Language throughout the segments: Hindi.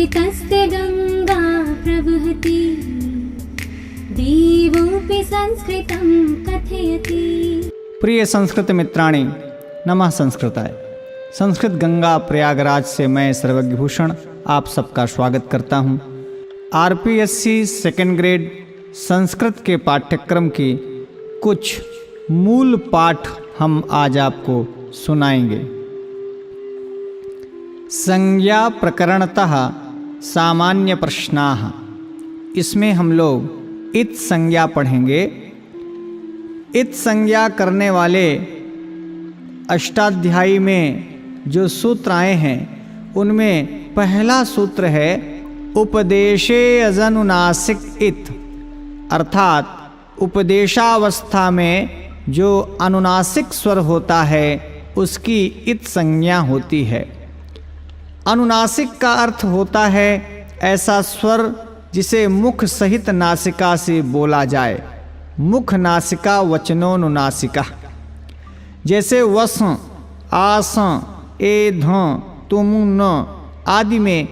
संस्कृतस्य गंगा प्रवहति, देवोऽपि संस्कृतं कथयति। प्रिय संस्कृत मित्राणि, नमः संस्कृताय। संस्कृत गंगा प्रयागराज से मैं सर्वज्ञ भूषण आप सबका स्वागत करता हूँ। आरपीएससी सेकेंड ग्रेड संस्कृत के पाठ्यक्रम की कुछ मूल पाठ हम आज आपको सुनाएंगे। संज्ञा प्रकरणतः सामान्य प्रश्नाः, इसमें हम लोग इत संज्ञा पढ़ेंगे। इत संज्ञा करने वाले अष्टाध्यायी में जो सूत्र आए हैं उनमें पहला सूत्र है उपदेशे अजनुनासिक इत, अर्थात उपदेशावस्था में जो अनुनासिक स्वर होता है उसकी इत संज्ञा होती है। अनुनासिक का अर्थ होता है ऐसा स्वर जिसे मुख सहित नासिका से बोला जाए। मुख नासिका वचनोनुनासिका, जैसे वस, आस, एध, तुम, न आदि में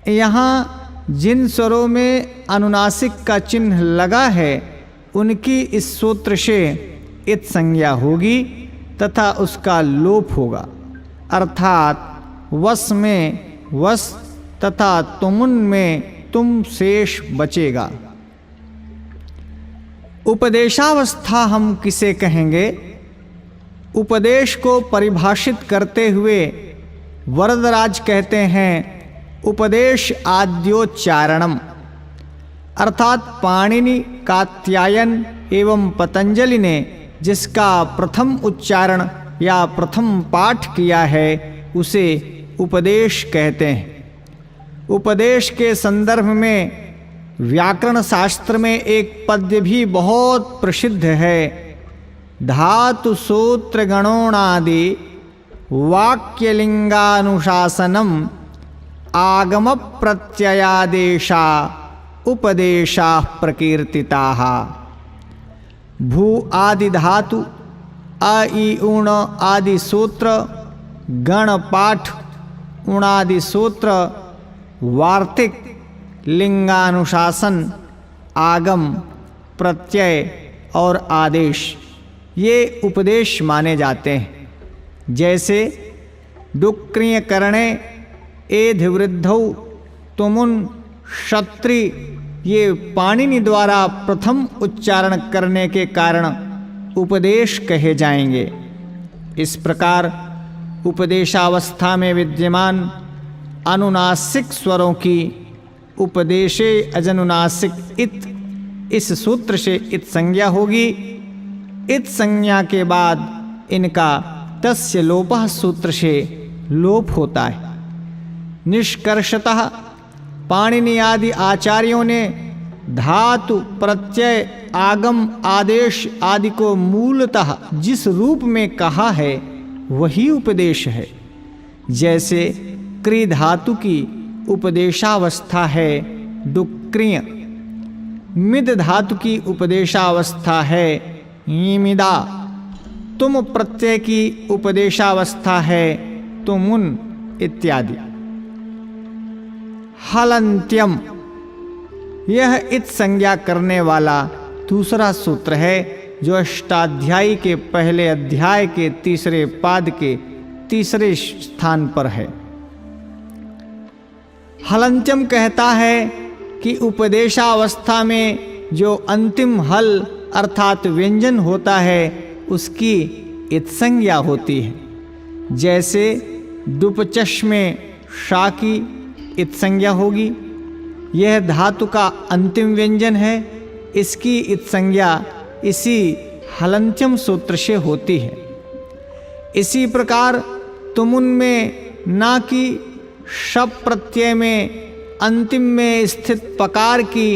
यहाँ जिन स्वरों में अनुनासिक का चिन्ह लगा है उनकी इस सूत्र से इत संज्ञा होगी तथा उसका लोप होगा। अर्थात वस में वस तथा तुमुन में तुम शेष बचेगा। उपदेशावस्था हम किसे कहेंगे? उपदेश को परिभाषित करते हुए वरदराज कहते हैं उपदेश आद्योच्चारणम, अर्थात पाणिनि, कात्यायन एवं पतंजलि ने जिसका प्रथम उच्चारण या प्रथम पाठ किया है उसे उपदेश कहते हैं। उपदेश के संदर्भ में व्याकरण शास्त्र में एक पद्य भी बहुत प्रसिद्ध है। धातु सूत्र गणोणादि वाक्यलिंगानुशासनम आगम प्रत्ययादेशा उपदेशा प्रकीर्तिताः। भू आदि धातु, अ ई ऊण आदि सूत्र, गण पाठ उणादि सूत्र, वार्तिक, लिंगानुशासन, आगम, प्रत्यय और आदेश ये उपदेश माने जाते हैं। जैसे डुक्रिय करणे, एध वृद्धौ, तुमुन, क्षत्रि ये पाणिनि द्वारा प्रथम उच्चारण करने के कारण उपदेश कहे जाएंगे। इस प्रकार उपदेशावस्था में विद्यमान अनुनासिक स्वरों की उपदेशे अजनुनासिक इत, इस सूत्र से इत संज्ञा होगी। इत संज्ञा के बाद इनका तस्य लोपः सूत्र से लोप होता है। निष्कर्षतः पाणिनि आदि आचार्यों ने धातु, प्रत्यय, आगम, आदेश आदि को मूलतः जिस रूप में कहा है वही उपदेश है। जैसे क्रि धातु की उपदेशावस्था है डुक्रिय, मिद धातु की उपदेशावस्था है ईमिदा, तुम प्रत्यय की उपदेशावस्था है तुमुन इत्यादि। हलन्त्यम, यह इत संज्ञा करने वाला दूसरा सूत्र है जो अष्टाध्यायी के पहले अध्याय के तीसरे पाद के तीसरे स्थान पर है। हलन्त्यम कहता है कि उपदेशावस्था में जो अंतिम हल अर्थात व्यंजन होता है उसकी इत संज्ञा होती है। जैसे डुपचश में शा की इत संज्ञा होगी। यह धातु का अंतिम व्यंजन है, इसकी इत संज्ञा इसी हलन्त्यम सूत्र से होती है। इसी प्रकार तुमुन में ना की, शप प्रत्यय में अंतिम में स्थित पकार की,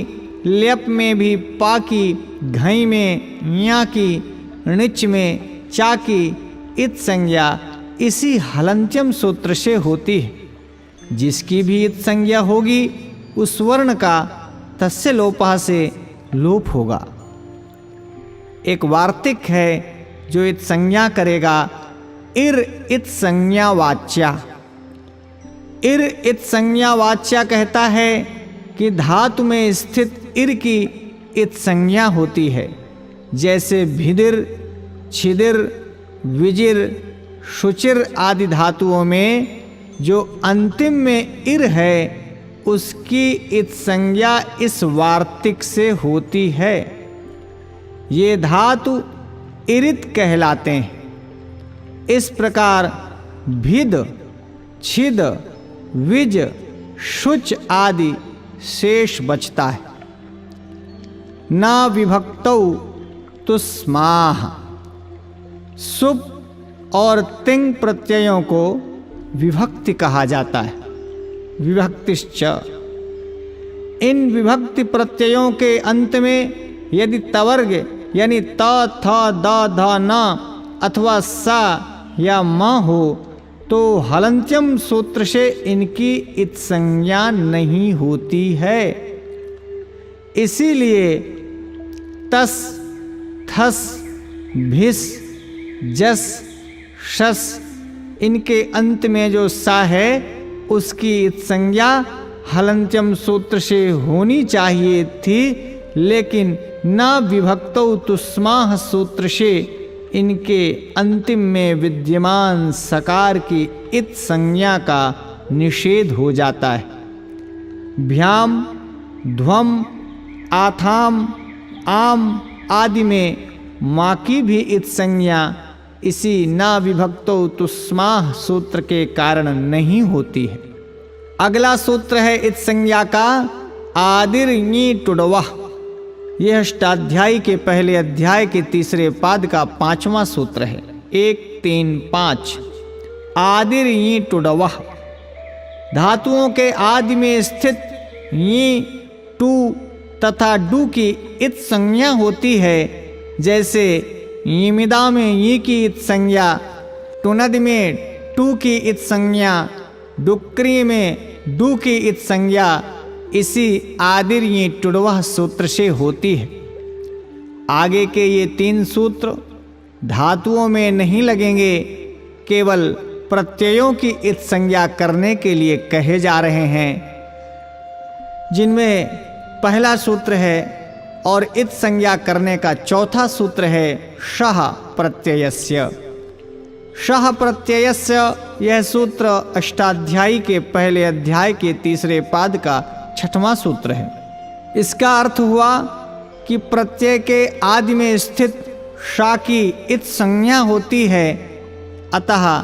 ल्यप में भी पा की, घई में ञा की, णिच में चा की इत संज्ञा इसी हलन्त्यम सूत्र से होती है। जिसकी भी इत संज्ञा होगी उस वर्ण का तस्य लोपः से लोप होगा। एक वार्तिक है जो इत संज्ञा करेगा इर इत संज्ञा वाच्या। इर इत संज्ञा वाच्या कहता है कि धातु में स्थित इर की इत संज्ञा होती है। जैसे भिदिर, छिदिर, विजिर, शुचिर आदि धातुओं में जो अंतिम में इर है उसकी इत संज्ञा इस वार्तिक से होती है। ये धातु इरित कहलाते हैं। इस प्रकार भिद, छिद, विज, शुच आदि शेष बचता है। ना विभक्तौ तुस्माह। सुप और तिंग प्रत्ययों को विभक्ति कहा जाता है। विभक्तिश्च। इन विभक्ति प्रत्ययों के अंत में यदि तवर्ग यानी त, थ, द, ध, न अथवा सा या म हो तो हलंत्यम सूत्र से इनकी इत संज्ञा नहीं होती है। इसीलिए तस, थस, भिस, जस, शस इनके अंत में जो सा है उसकी इत संज्ञा हलंत्यम सूत्र से होनी चाहिए थी, लेकिन न विभक्तौ तुस्माह सूत्र से इनके अंतिम में विद्यमान सकार की इत संज्ञा का निषेध हो जाता है। भ्याम, ध्वम, आथाम, आम आदि में माँ की भी इत संज्ञा इसी न विभक्तो तुस्माह सूत्र के कारण नहीं होती है। अगला सूत्र है इत संज्ञा का आदिर ञी टुडवह। यह अष्टाध्यायी के पहले अध्याय के तीसरे पाद का 5वां सूत्र है। 1, 3, 5। आदिर ञी टुडवह। धातुओं के आदि में स्थित ञी, टू तथा डू की इत संज्ञा होती है। जैसे ञिमिदा में ञी की इत संज्ञा, टुनद में टू की इत संज्ञा, डुक्री में डू की इत संज्ञा इसी आदिर ञी टुडवह सूत्र से होती है। आगे के ये 3 सूत्र धातुओं में नहीं लगेंगे, केवल प्रत्ययों की इत संज्ञा करने के लिए कहे जा रहे हैं, जिनमें पहला सूत्र है और इत संज्ञा करने का चौथा सूत्र है शः प्रत्ययस्य। शः प्रत्ययस्य यह सूत्र अष्टाध्यायी के पहले अध्याय के तीसरे पाद का 6वां सूत्र है। इसका अर्थ हुआ कि प्रत्यय के आदि में स्थित शा की इत संज्ञा होती है, अतः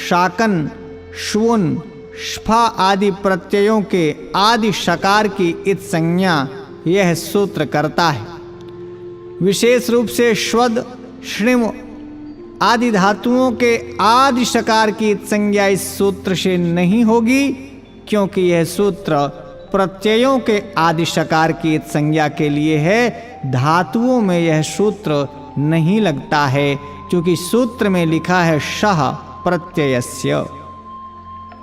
शाकन, श्वुन, श्फा आदि प्रत्ययों के आदि शकार की इत संज्ञा यह सूत्र करता है। विशेष रूप से श्वद, श्रिम आदि धातुओं के आदि शकार की इत संज्ञा इस सूत्र से नहीं होगी, क्योंकि यह सूत्र प्रत्ययों के आदि शकार की इत संज्ञा के लिए है। धातुओं में यह सूत्र नहीं लगता है, क्योंकि सूत्र में लिखा है शः प्रत्ययस्य।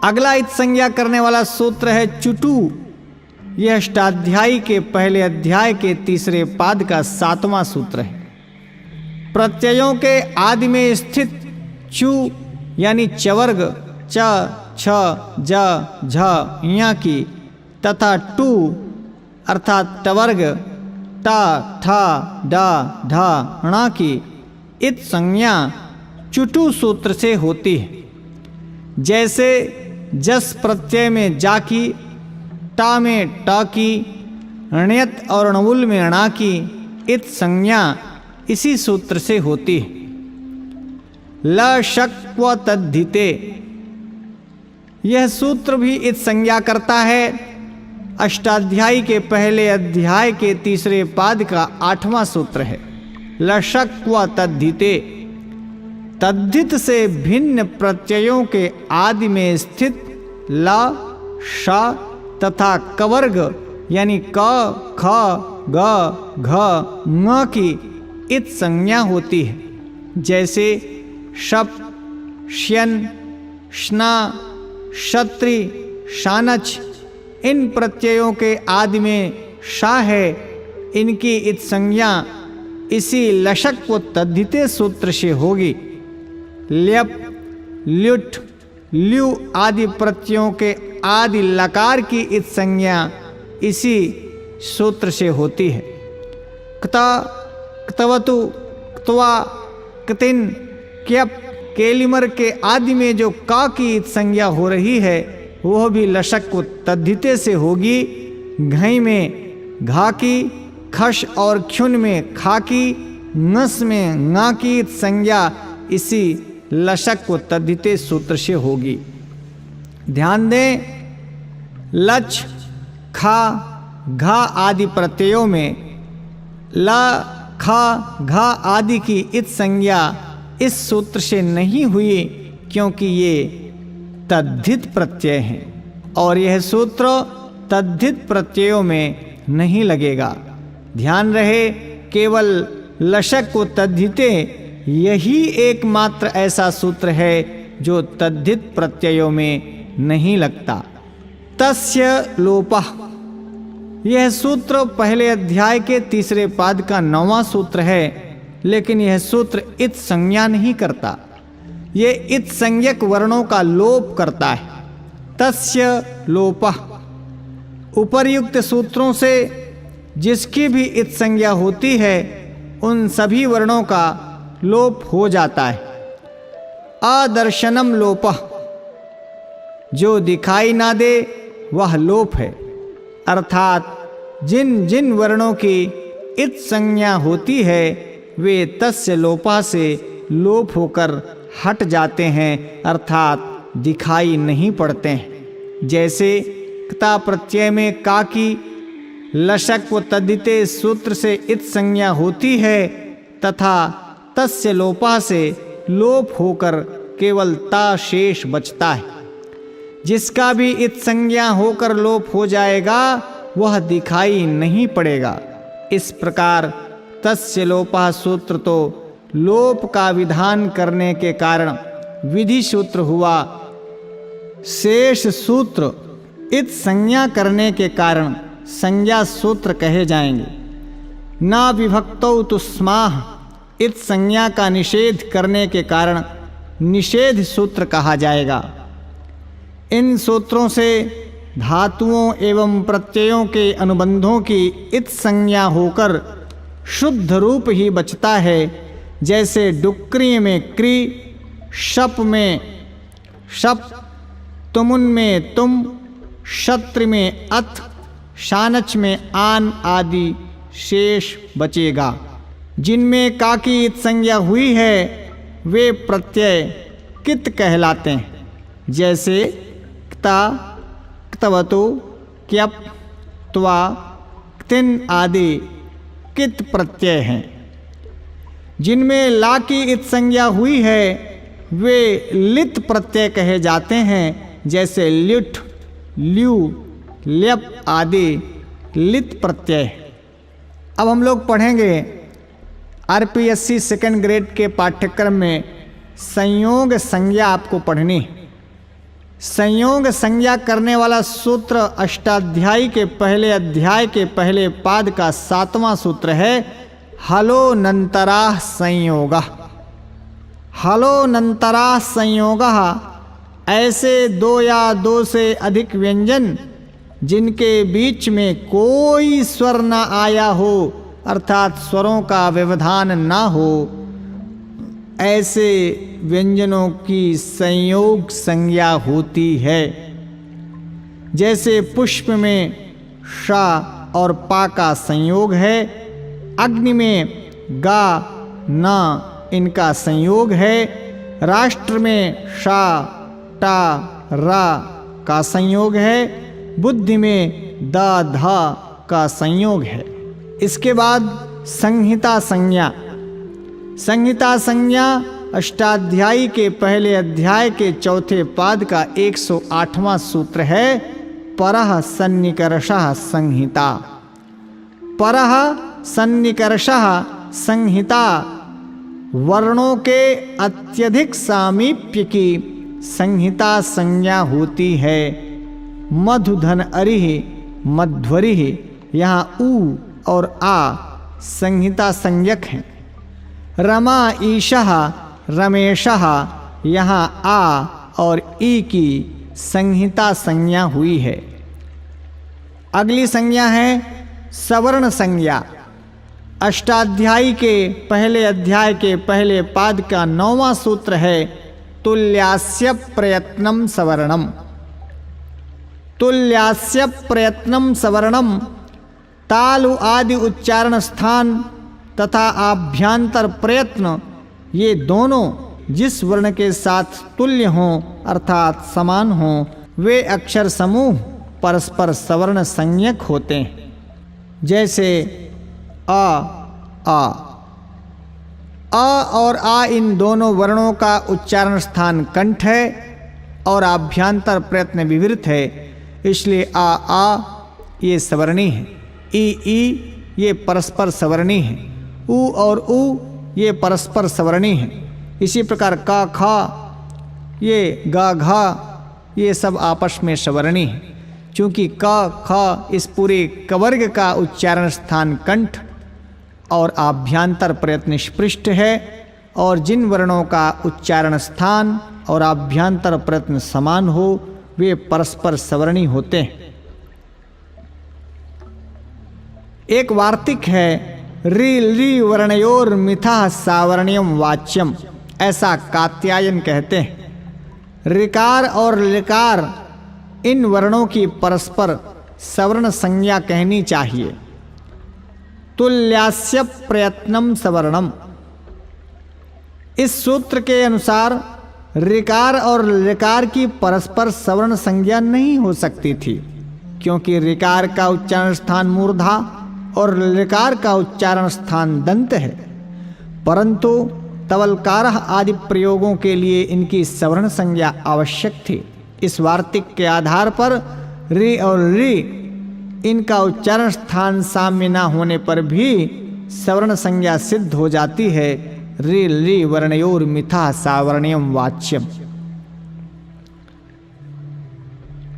अगला इत संज्ञा करने वाला सूत्र है चुटू। यह अष्टाध्यायी के पहले अध्याय के तीसरे पाद का 7वां सूत्र है। प्रत्ययों के आदि में स्थित चू यानी चवर्ग, च, छ, ज, झ, ञ की तथा टू अर्थात टवर्ग, टा, ठा, डा, ढा, ण की इत संज्ञा चुटू सूत्र से होती है। जैसे जस प्रत्यय में जा की, टा में ट की, ण्यत और णवुल में णा की इत संज्ञा इसी सूत्र से होती है। ल शक व तद्धिते यह सूत्र भी इत संज्ञा करता है। अष्टाध्यायी के पहले अध्याय के तीसरे पाद का 8वां सूत्र है। लशक व तद्धिते। तद्धित से भिन्न प्रत्ययों के आदि में स्थित ल, श तथा कवर्ग यानी क, ख, ग, घ, ङ की इत संज्ञा होती है। जैसे शप, श्यन, श्ना, क्षत्रि, शानच इन प्रत्ययों के आदि में शा है। इनकी इत संज्ञा इसी लशक व तद्धिते सूत्र से होगी। ल्यप, ल्युट, ल्यू आदि प्रत्ययों के आदि लकार की इत संज्ञा इसी सूत्र से होती है। क्ता, क्तवतु, क्त्वा, क्तिन, क्यप, केलिमर के आदि में जो का की इत संज्ञा हो रही है वह भी लशक को तद्धिते से होगी। घई में घा की, खश और ख्युन में खा की, नस में ङा की इत संज्ञा इसी लशक को तद्धिते सूत्र से होगी। ध्यान दें, लच, खा, घा आदि प्रत्ययों में ला, खा, घा आदि की इत संज्ञा इस सूत्र से नहीं हुई क्योंकि ये तद्धित प्रत्यय हैं और यह सूत्र तद्धित प्रत्ययों में नहीं लगेगा। ध्यान रहे, केवल लशक को तद्धिते यही एकमात्र ऐसा सूत्र है जो तद्धित प्रत्ययों में नहीं लगता। तस्य लोपः, यह सूत्र पहले अध्याय के तीसरे पाद का 9वां सूत्र है, लेकिन यह सूत्र इत संज्ञा नहीं करता, ये इत संज्ञक वर्णों का लोप करता है। तस्य लोपः, उपर्युक्त सूत्रों से जिसकी भी इत संज्ञा होती है उन सभी वर्णों का लोप हो जाता है। अदर्शनम लोपः, जो दिखाई ना दे वह लोप है, अर्थात जिन जिन वर्णों की इत संज्ञा होती है वे तस्य लोपा से लोप होकर हट जाते हैं, अर्थात दिखाई नहीं पड़ते हैं। जैसे क्ता प्रत्यय में का की लशक व तद्धिते सूत्र से इत संज्ञा होती है तथा तस्य लोपा से लोप होकर केवल ता शेष बचता है। जिसका भी इत संज्ञा होकर लोप हो जाएगा वह दिखाई नहीं पड़ेगा। इस प्रकार तस्य लोपः सूत्र तो लोप का विधान करने के कारण विधि सूत्र हुआ, शेष सूत्र इत संज्ञा करने के कारण संज्ञा सूत्र कहे जाएंगे। ना विभक्तौ तुस्माह, इत संज्ञा का निषेध करने के कारण निषेध सूत्र कहा जाएगा। इन सूत्रों से धातुओं एवं प्रत्ययों के अनुबंधों की इत संज्ञा होकर शुद्ध रूप ही बचता है। जैसे डुक्री में क्री, शप में शप, तुमुन में तुम, शत्र में अथ, शानच में आन आदि शेष बचेगा। जिनमें का की इत संज्ञा हुई है वे प्रत्यय कित कहलाते हैं। जैसे क्ता, क्तवतु, क्यप, त्वा, क्तिन आदि कित प्रत्यय हैं। जिनमें ला की इत संज्ञा हुई है वे लित प्रत्यय कहे जाते हैं। जैसे ल्युठ, ल्यू, ल्यप आदि लित प्रत्यय। अब हम लोग पढ़ेंगे आरपीएससी सेकंड ग्रेड के पाठ्यक्रम में संयोग संज्ञा आपको पढ़नी है। संयोग संज्ञा करने वाला सूत्र अष्टाध्यायी के पहले अध्याय के पहले पाद का 7वां सूत्र है हलोनंतराः संयोगः। हलोनंतराः संयोगः, ऐसे दो या दो से अधिक व्यंजन जिनके बीच में कोई स्वर न आया हो, अर्थात स्वरों का व्यवधान ना हो, ऐसे व्यंजनों की संयोग संज्ञा होती है। जैसे पुष्प में शा और पा का संयोग है, अग्नि में गा ना इनका संयोग है, राष्ट्र में शा टा रा का संयोग है, बुद्धि में दा धा का संयोग है। इसके बाद संहिता संज्ञा। संहिता संज्ञा अष्टाध्यायी के पहले अध्याय के चौथे पाद का 108वां सूत्र है परः सन्निकर्षः संहिता। परः सन्निकर्षः संहिता वर्णों के अत्यधिक सामीप्य की संहिता संज्ञा होती है। मधुधन अरिः मध्वरिः, यहाँ ऊ और आ संहिता संज्ञक हैं। रमा ईशः रमेशः, यहाँ आ और ई की संहिता संज्ञा हुई है। अगली संज्ञा है सवर्ण संज्ञा। अष्टाध्यायी के पहले अध्याय के पहले पाद का 9वां सूत्र है तुल्यास्य प्रयत्नम सवर्णम। तुल्यास्य प्रयत्नम सवर्णम तालु आदि उच्चारण स्थान तथा आभ्यंतर प्रयत्न, ये दोनों जिस वर्ण के साथ तुल्य हों अर्थात समान हों वे अक्षर समूह परस्पर सवर्ण संज्ञक होते हैं। जैसे आ और आ इन दोनों वर्णों का उच्चारण स्थान कंठ है और आभ्यंतर प्रयत्न विवृत है, इसलिए आ ये सवर्णी है। ई ये परस्पर सवर्णी है। उ और उ ये परस्पर सवर्णी है। इसी प्रकार का खा ये गा घा ये सब आपस में सवर्णी है। चूँकि का खा इस पूरे कवर्ग का उच्चारण स्थान कंठ और आभ्यंतर प्रयत्न स्पृष्ट है और जिन वर्णों का उच्चारण स्थान और आभ्यंतर प्रयत्न समान हो वे परस्पर सवर्णी होते हैं। एक वार्तिक है री वर्णयोर मिथा सावर्ण्यम वाच्यम, ऐसा कात्यायन कहते हैं। ऋकार और लकार इन वर्णों की परस्पर सवर्ण संज्ञा कहनी चाहिए। तुल्यास्य प्रयत्नम सवर्णम, इस सूत्र के अनुसार ऋकार और लकार की परस्पर सवर्ण संज्ञा नहीं हो सकती थी, क्योंकि ऋकार का उच्चारण स्थान मूर्धा और लकार का उच्चारण स्थान दंत है। परंतु तवलकार आदि प्रयोगों के लिए इनकी सवर्ण संज्ञा आवश्यक थी। इस वार्तिक के आधार पर रि और रि इनका उच्चारण स्थान साम्य न होने पर भी सवर्ण संज्ञा सिद्ध हो जाती है। रि वर्णयोर मिथा सावर्ण्यम वाच्यम।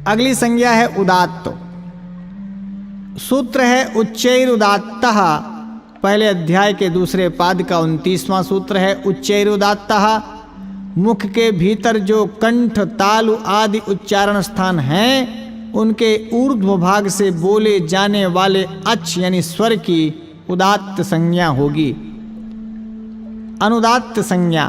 अगली संज्ञा है उदात्त। सूत्र है उच्चैरुदात्तः। पहले अध्याय के दूसरे पाद का 29वां सूत्र है उच्चैरुदात्तः। मुख के भीतर जो कंठ तालु आदि उच्चारण स्थान हैं उनके ऊर्ध्व भाग से बोले जाने वाले अच यानी स्वर की उदात्त संज्ञा होगी। अनुदात्त संज्ञा।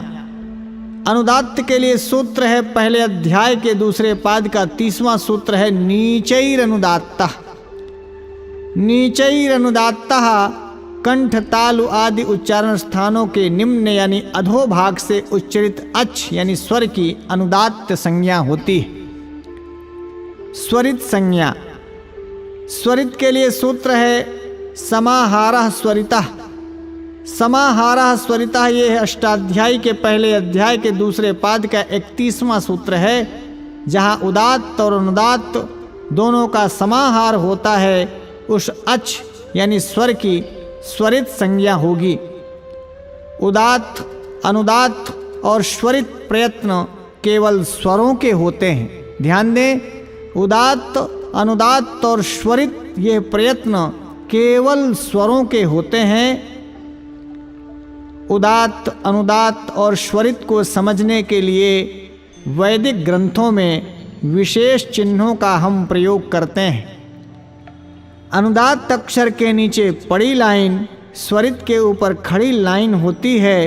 अनुदात्त के लिए सूत्र है पहले अध्याय के दूसरे पाद का 30वां सूत्र है नीचैरनुदात्तः। नीचैरनुदात्तः कंठ तालु आदि उच्चारण स्थानों के निम्न यानी अधोभाग से उच्चरित अच यानी स्वर की अनुदात्त संज्ञा होती है। स्वरित संज्ञा। स्वरित के लिए सूत्र है समाहारः स्वरितः। समाहारः स्वरितः ये अष्टाध्यायी के पहले अध्याय के दूसरे पाद का 31वां सूत्र है, जहाँ उदात्त और अनुदात्त दोनों का समाहार होता है। उस अच यानी स्वर की स्वरित संज्ञा होगी। उदात्त अनुदात्त और स्वरित प्रयत्न केवल स्वरों के होते हैं। ध्यान दें, उदात्त अनुदात्त और स्वरित ये प्रयत्न केवल स्वरों के होते हैं। उदात्त अनुदात्त और स्वरित को समझने के लिए वैदिक ग्रंथों में विशेष चिन्हों का हम प्रयोग करते हैं। अनुदात्त अक्षर के नीचे पड़ी लाइन स्वरित के ऊपर खड़ी लाइन होती है,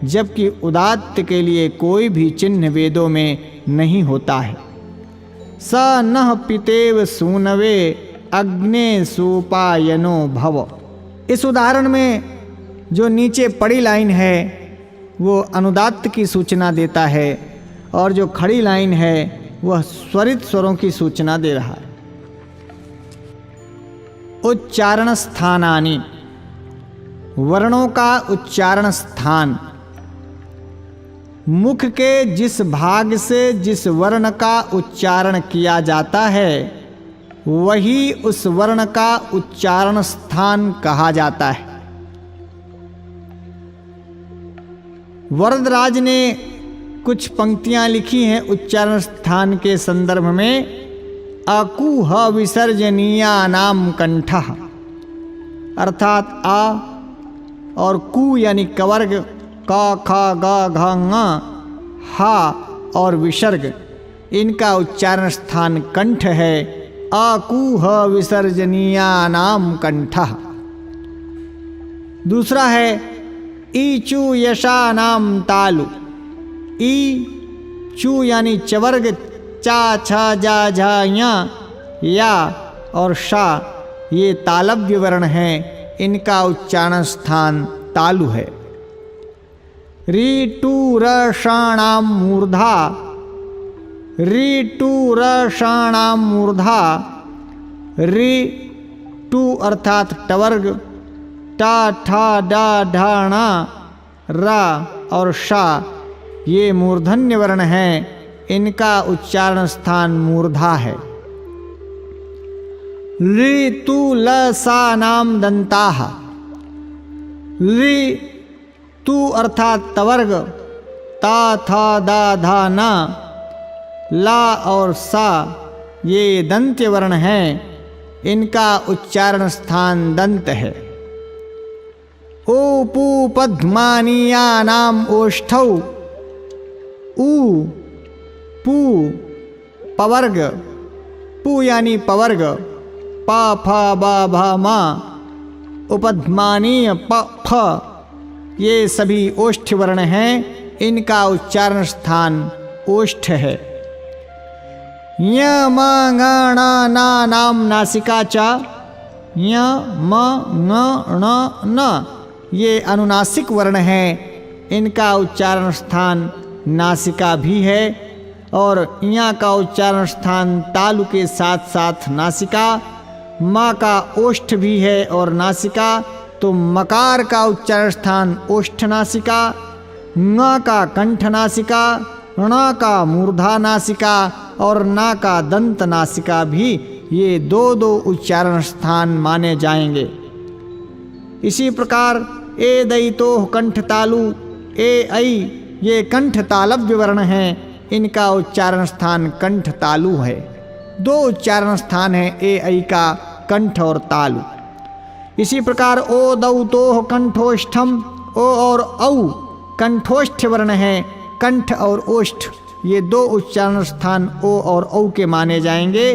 जबकि उदात्त के लिए कोई भी चिन्ह वेदों में नहीं होता है। स नः पितेव सूनवे अग्ने सुपायनो भव। इस उदाहरण में जो नीचे पड़ी लाइन है वो अनुदात्त की सूचना देता है और जो खड़ी लाइन है वह स्वरित स्वरों की सूचना दे रहा है। उच्चारण स्थानानि। वर्णों का उच्चारण स्थान। मुख के जिस भाग से जिस वर्ण का उच्चारण किया जाता है वही उस वर्ण का उच्चारण स्थान कहा जाता है। वरदराज ने कुछ पंक्तियां लिखी हैं उच्चारण स्थान के संदर्भ में। अकुह विसर्जनीया नाम कंठः, अर्थात आ और कु यानी कवर्ग का खा गा घा ङ हा और विसर्ग इनका उच्चारण स्थान कंठ है। अकूह विसर्जनीयानाम कंठः। दूसरा है ईचू यशानाम तालु। ई चू यानी चवर्ग, चा छा जा झा या और शा ये तालव्य वर्ण हैं, इनका उच्चारण स्थान तालु है। री टू र षाणाम मूर्धा। री टू र षाणाम मूर्धा। री टू अर्थात टवर्ग, टा ठा डा ढाणा रा और शा ये मूर्धन्य वर्ण हैं, इनका उच्चारण स्थान मूर्धा है। ली तू ल सा नाम दंताः। ली तू अर्थात तवर्ग, ता था दा धा ना ला और सा ये दंत्य वर्ण हैं, इनका उच्चारण स्थान दंत है। ओ पू पद्मानीयानाम ओष्ठौ। ऊ पू पवर्ग, पू यानी पवर्ग, पा फा बा भा मा उपध्मानीय प फ ये सभी ओष्ठ वर्ण हैं, इनका उच्चारण स्थान ओष्ठ है। य म ङ ण ना नाम नासिका च। य म ङ ण न ये अनुनासिक वर्ण हैं, इनका उच्चारण स्थान नासिका भी है। और यहाँ का उच्चारण स्थान तालु के साथ साथ नासिका, माँ का ओष्ठ भी है और नासिका, तो मकार का उच्चारण स्थान ओष्ठ नासिका, ङ का कंठ नासिका, ण का मूर्धा नासिका और ना का दंत नासिका भी ये दो दो उच्चारण स्थान माने जाएंगे। इसी प्रकार ए दयितोः कंठ तालु, ए ऐ ये कंठ तालव्य वर्ण हैं, इनका उच्चारण स्थान कंठ तालु है। दो उच्चारण स्थान है ए ऐ का, कंठ और तालु। इसी प्रकार ओ दौ तोह कंठोष्ठम, ओ और औ कंठोष्ठ वर्ण है, कंठ और ओष्ठ ये दो उच्चारण स्थान ओ और औ के माने जाएंगे।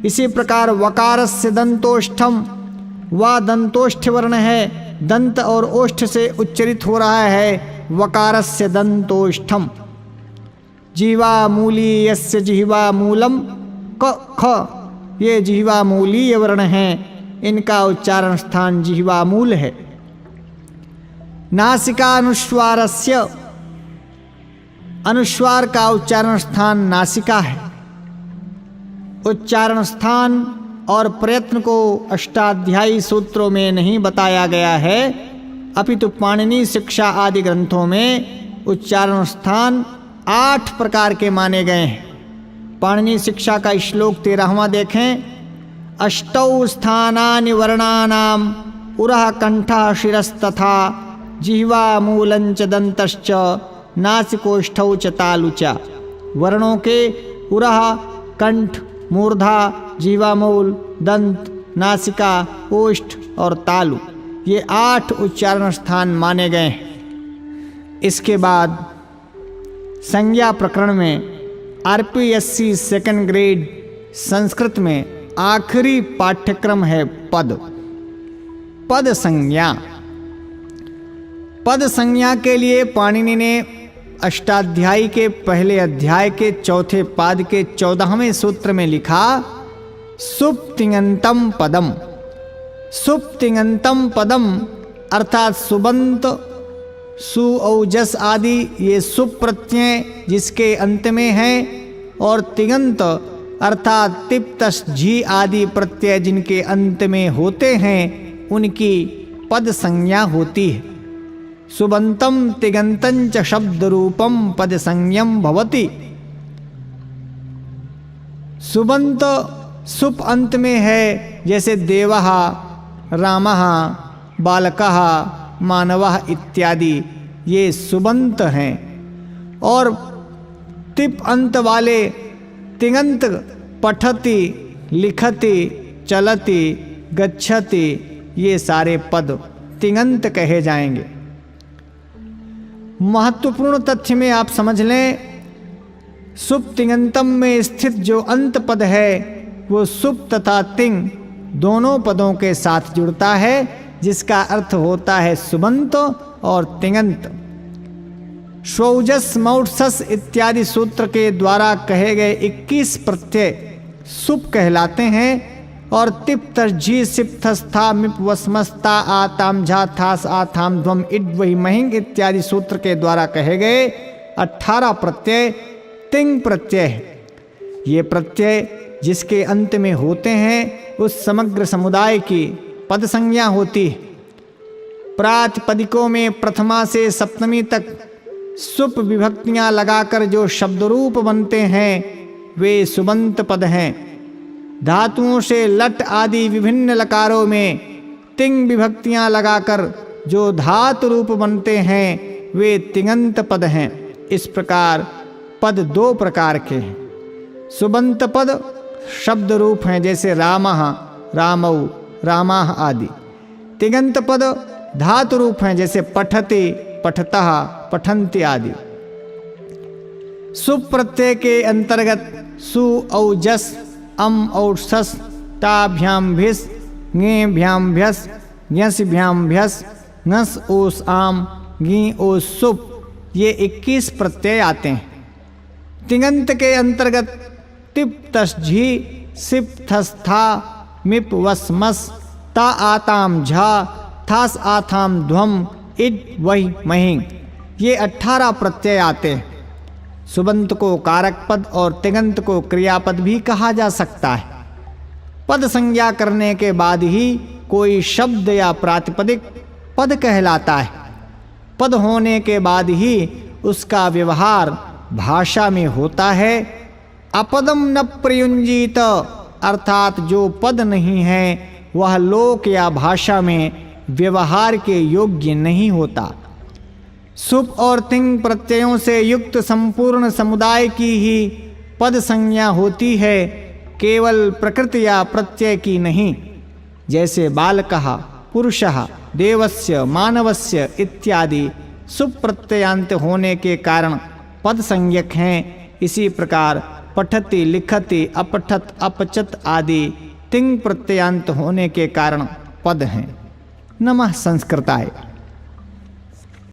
इसी प्रकार वकारस्य दंतोष्ठम, वा दंतोष्ठ वर्ण है, दंत और ओष्ठ से उच्चरित हो रहा है, वकारस्य दंतोष्ठम। जीवा मूली यस्य जिह्वा मूलम, क ख ये जिह्वा मूलीय वर्ण हैं, इनका उच्चारण स्थान जिह्वा मूल है। नासिकानुस्वारस्य, अनुस्वार का उच्चारण स्थान नासिका है। उच्चारण स्थान और प्रयत्न को अष्टाध्यायी सूत्रों में नहीं बताया गया है, अपितु पाणिनि शिक्षा आदि ग्रंथों में उच्चारण स्थान 8 प्रकार के माने गए हैं। पाणिनि शिक्षा का श्लोक 13वां देखें। अष्टौ स्थानानि वर्णानाम उरः कंठः शिरस्तथा जिह्वा मूलञ्च दन्तश्च नासिकोष्ठौ च तालु च। वर्णों के उरः कंठ, मूर्धा, जिह्वामूल, दंत, नासिका, ओष्ठ और तालु ये 8 उच्चारण स्थान माने गए हैं। इसके बाद संज्ञा प्रकरण में आरपीएससी सेकंड ग्रेड संस्कृत में आखिरी पाठ्यक्रम है पद। पद संज्ञा। पद संज्ञा के लिए पाणिनि ने अष्टाध्यायी के पहले अध्याय के चौथे पाद के 14वें सूत्र में लिखा, सुप्तिङन्तम पदम। सुप्तिङन्तम पदम अर्थात सुबंत, सु औजस आदि ये सुप प्रत्यय जिसके अंत में है, और तिङंत अर्थात तिप्तस झी आदि प्रत्यय जिनके अंत में होते हैं, उनकी पद संज्ञा होती है। सुबंतम तिङन्तं च शब्द रूपम पद संज्ञम भवति। सुबंत सुप अंत में है, जैसे देवः, रामः, बालकः, मानवः इत्यादि ये सुबंत हैं। और तिप अंत वाले तिङन्त पठति, लिखति, चलति, गच्छति ये सारे पद तिङन्त कहे जाएंगे। महत्वपूर्ण तथ्य में आप समझ लें, सुप तिङन्तम में स्थित जो अंत पद है वो सुप तथा तिंग दोनों पदों के साथ जुड़ता है, जिसका अर्थ होता है सुबंत और तिङन्त। स्वौजस मौठसस इत्यादि सूत्र के द्वारा कहे गए 21 प्रत्यय सुप कहलाते हैं और तिप तर्जी सिप थस्था मिप वस्मस्ता आताम झा थास आथाम ध्वम इड वही महिंग इत्यादि सूत्र के द्वारा कहे गए 18 प्रत्यय तिंग प्रत्यय है। ये प्रत्यय जिसके अंत में होते हैं उस समग्र समुदाय की पद संज्ञा होती है। प्रातिपदिकों में प्रथमा से सप्तमी तक सुप विभक्तियां लगाकर जो शब्द रूप बनते हैं वे सुबंत पद हैं। धातुओं से लट आदि विभिन्न लकारों में तिंग विभक्तियां लगाकर जो धातु रूप बनते हैं वे तिङन्त पद हैं। इस प्रकार पद 2 प्रकार के हैं। सुबंत पद शब्द रूप हैं, जैसे रामः रामौ रामाः आदि। तिङन्त पद धातु रूप हैं, जैसे पठति पठतः पठन्ति आदि। सुप प्रत्यय के अंतर्गत सु औ जस अम और सस ताभ्याम भिस ङेभ्याम भ्यस यस्भ्याम भ्यस नस ओस आम गी ओस सुप, ये 21 प्रत्यय आते हैं। तिङन्त के अंतर्गत तिप तस झी सिप थस था मिप वस मस ता आताम झा थास आथाम ध्वम इड वही महिंग, ये 18 प्रत्यय आते हैं। सुबंत को कारक पद और तिङन्त को क्रियापद भी कहा जा सकता है। पद संज्ञा करने के बाद ही कोई शब्द या प्रातिपदिक पद कहलाता है। पद होने के बाद ही उसका व्यवहार भाषा में होता है। अपदम न प्रयुंजीत, अर्थात जो पद नहीं है वह लोक या भाषा में व्यवहार के योग्य नहीं होता। सुप और तिंग प्रत्ययों से युक्त संपूर्ण समुदाय की ही पद संज्ञा होती है, केवल प्रकृति या प्रत्यय की नहीं। जैसे बालकः पुरुषः देवस्य मानवस्य इत्यादि सुप प्रत्ययांत होने के कारण पद संज्ञक हैं। इसी प्रकार पठति लिखति अपठत अपचत आदि तिंग प्रत्ययांत होने के कारण पद हैं। नमः संस्कृताय।